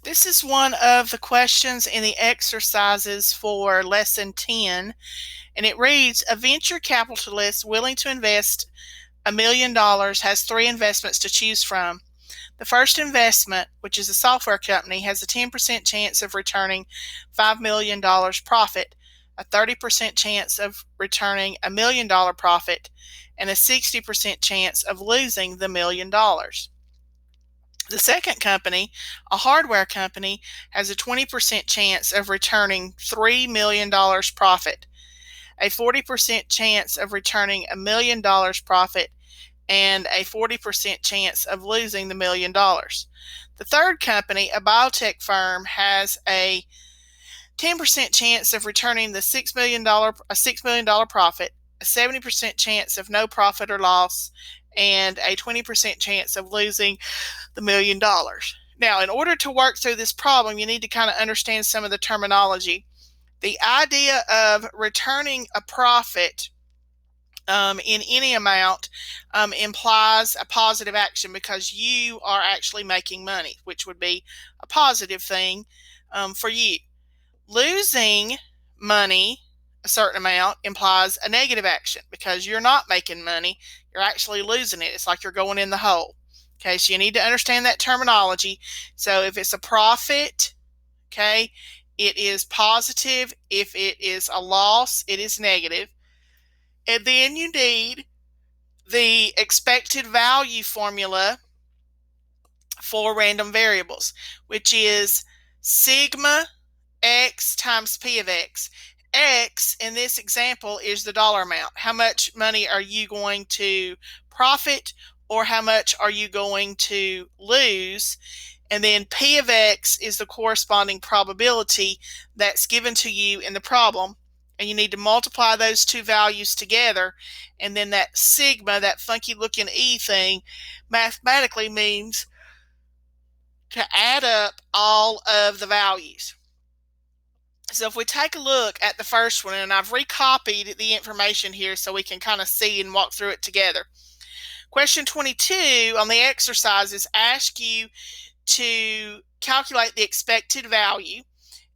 This is one of the questions in the exercises for lesson 10, and it reads, a venture capitalist willing to invest $1 million has three investments to choose from. The first investment, which is a software company, has a 10% chance of returning $5 million profit, a 30% chance of returning a $1 million profit, and a 60% chance of losing the $1 million. The second company, a hardware company, has a 20% chance of returning $3 million profit, a 40% chance of returning $1 million profit, and a 40% chance of losing the $1 million. The third company, a biotech firm, has a 10% chance of returning the $6 million profit, a 70% chance of no profit or loss, and a 20% chance of losing the $1 million. Now, in order to work through this problem, you need to kind of understand some of the terminology. The idea of returning a profit in any amount implies a positive action because you are actually making money, which would be a positive thing for you. Losing money, a certain amount, implies a negative action because you're not making money. You're actually losing it. It's like you're going in the hole. Okay, so you need to understand that terminology. So if it's a profit, okay, it is positive. If it is a loss, it is negative. And then you need the expected value formula for random variables, which is sigma x times p of x. X in this example is the dollar amount. How much money are you going to profit, or how much are you going to lose? And then p of x is the corresponding probability that's given to you in the problem. And you need to multiply those two values together. And then that sigma, that funky looking E thing, mathematically means to add up all of the values. So if we take a look at the first one, and I've recopied the information here so we can kind of see and walk through it together. Question 22 on the exercises asks you to calculate the expected value.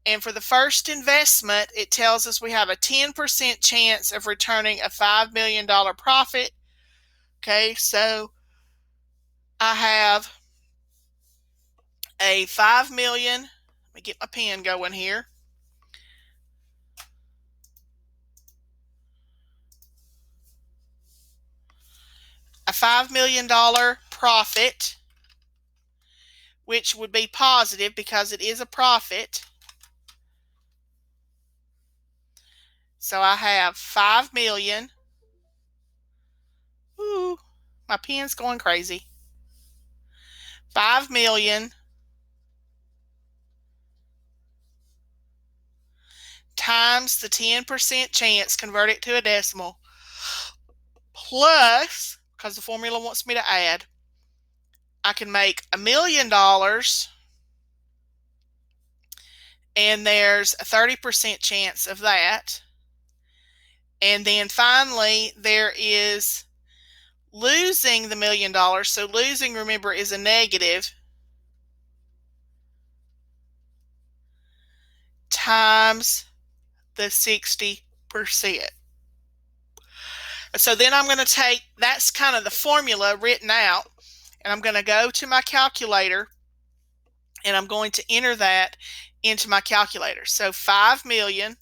And for the first investment, it tells us we have a 10% chance of returning a $5 million profit. Okay, so I have a 5 million. Let me get my pen going here. A $5 million profit, which would be positive because it is a profit. So I have 5 million. Ooh, my pen's going crazy. 5 million times the 10% chance, convert it to a decimal, plus, because the formula wants me to add, I can make $1 million, and there's a 30% chance of that. And then finally, there is losing the $1 million. So losing, remember, is a negative, times the 60%. So then I'm going to take, that's kind of the formula written out, and I'm going to go to my calculator, and I'm going to enter that into my calculator. So 5 million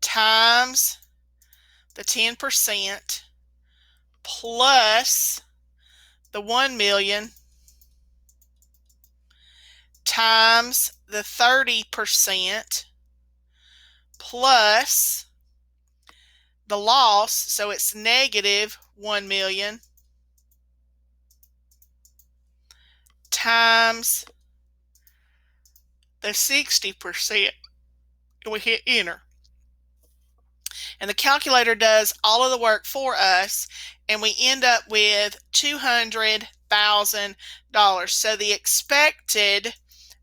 times the 10% plus the 1 million times the 30% plus the loss, so it's negative 1 million times the 60%. And we hit enter. And the calculator does all of the work for us, and we end up with $200,000. So the expected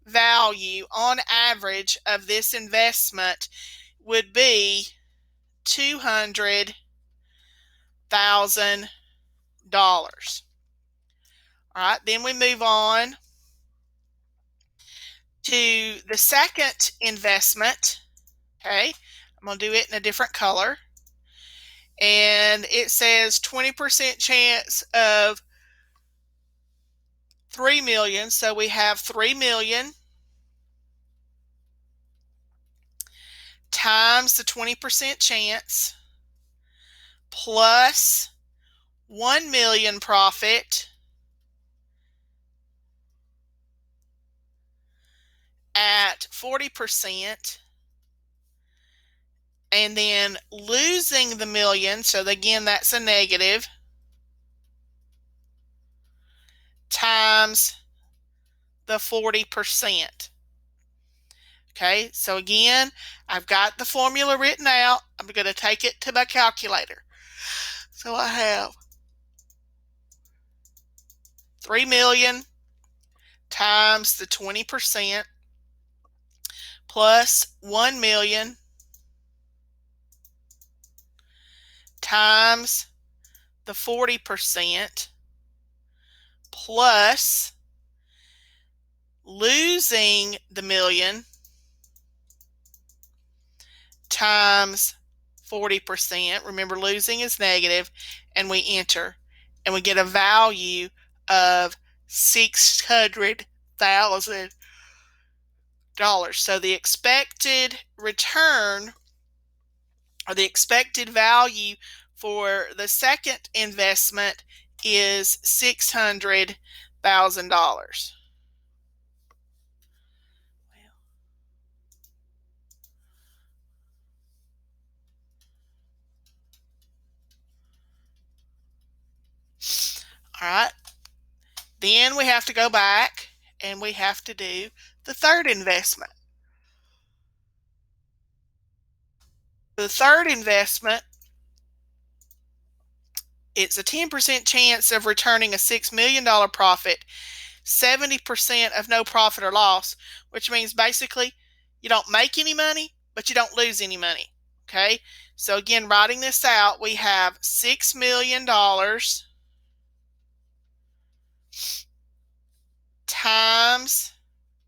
value on average of this investment would be $200,000. All right, then we move on to the second investment. Okay, I'm going to do it in a different color. And it says 20% chance of 3 million. So we have 3 million times the 20% chance plus 1 million profit at 40%, and then losing the million, so again that's a negative, times the 40%. Okay, so again, I've got the formula written out. I'm going to take it to my calculator. So I have 3 million times the 20% plus 1 million times the 40% plus losing the million times 40%. Remember, losing is negative, and we enter, and we get a value of $600,000. So the expected return, or the expected value for the second investment, is $600,000. All right. Then we have to go back and we have to do the third investment. The third investment, it's a 10% chance of returning a $6 million profit, 70% of no profit or loss, which means basically you don't make any money, but you don't lose any money. Okay, so again, writing this out, we have $6 million times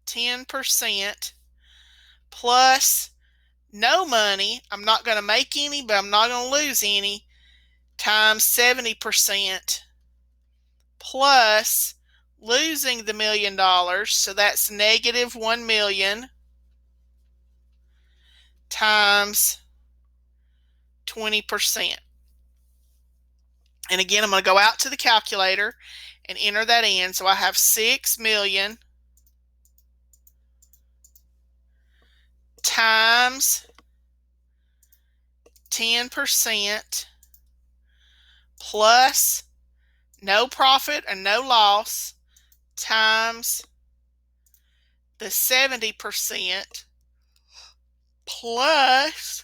10% plus no money. I'm not going to make any, but I'm not going to lose any, times 70% plus losing the $1 million. So that's negative 1 million times 20%. And again, I'm going to go out to the calculator and enter that in. So I have 6 million times 10% plus no profit and no loss times the 70% plus,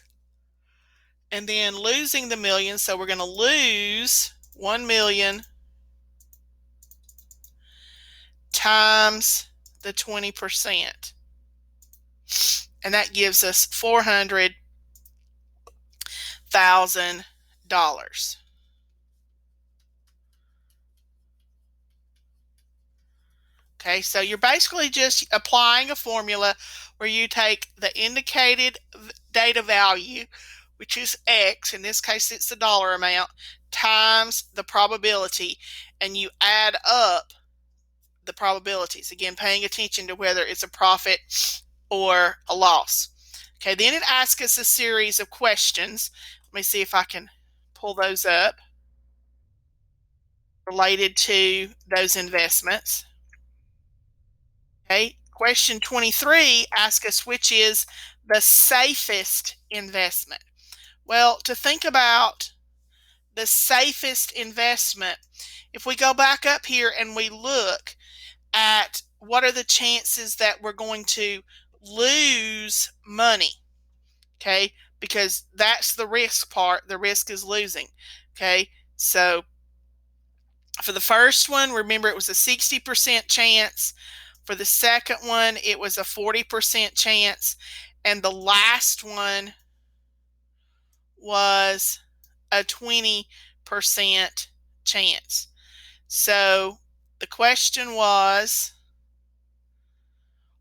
and then losing the million. So we're going to lose 1 million times the 20%. And that gives us $400,000. Okay, so you're basically just applying a formula where you take the indicated data value, which is X, in this case it's the dollar amount, times the probability, and you add up the probabilities. Again, paying attention to whether it's a profit or a loss. Okay, then it asks us a series of questions. Let me see if I can pull those up related to those investments. Okay, question 23 asks us which is the safest investment. Well, to think about the safest investment, if we go back up here and we look at what are the chances that we're going to lose money, okay, because that's the risk part. The risk is losing. Okay, so for the first one, remember it was a 60% chance. For the second one, it was a 40% chance. And the last one was a 20% chance. So The question was,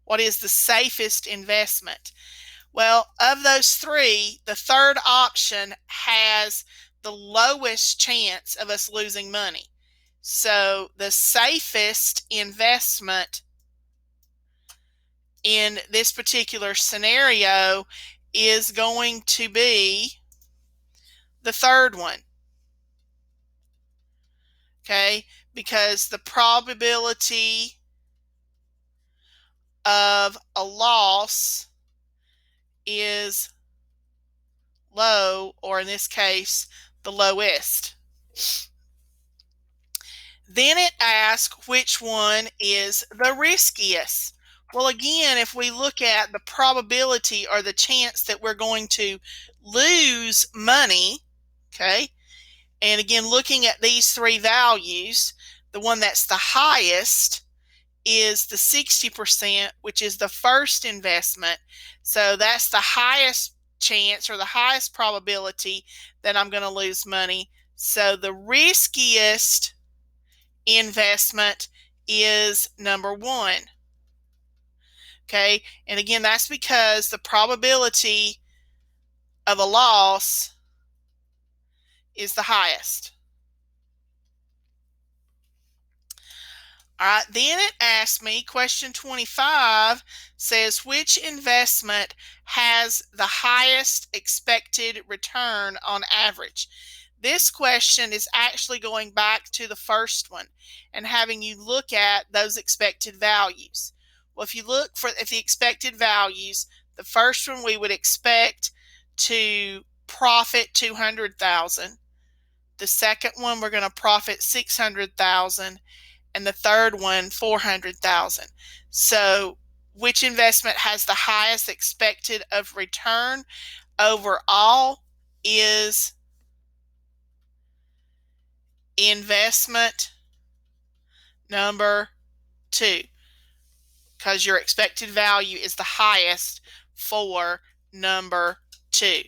what is the safest investment? Well, of those three, the third option has the lowest chance of us losing money. So the safest investment in this particular scenario is going to be the third one. Okay, because the probability of a loss is low, or in this case, the lowest. Then it asks which one is the riskiest. Well, again, if we look at the probability or the chance that we're going to lose money, okay, and again, looking at these three values, the one that's the highest is the 60%, which is the first investment. So that's the highest chance or the highest probability that I'm going to lose money. So the riskiest investment is number one. Okay, and again, that's because the probability of a loss is the highest. All right, then it asks me, question 25 says, which investment has the highest expected return on average? This question is actually going back to the first one and having you look at those expected values. Well, if you look at the expected values, the first one we would expect to profit 200,000. The second one we're going to profit 600,000. And the third one 400,000. So which investment has the highest expected of return overall is investment number two, because your expected value is the highest for number two.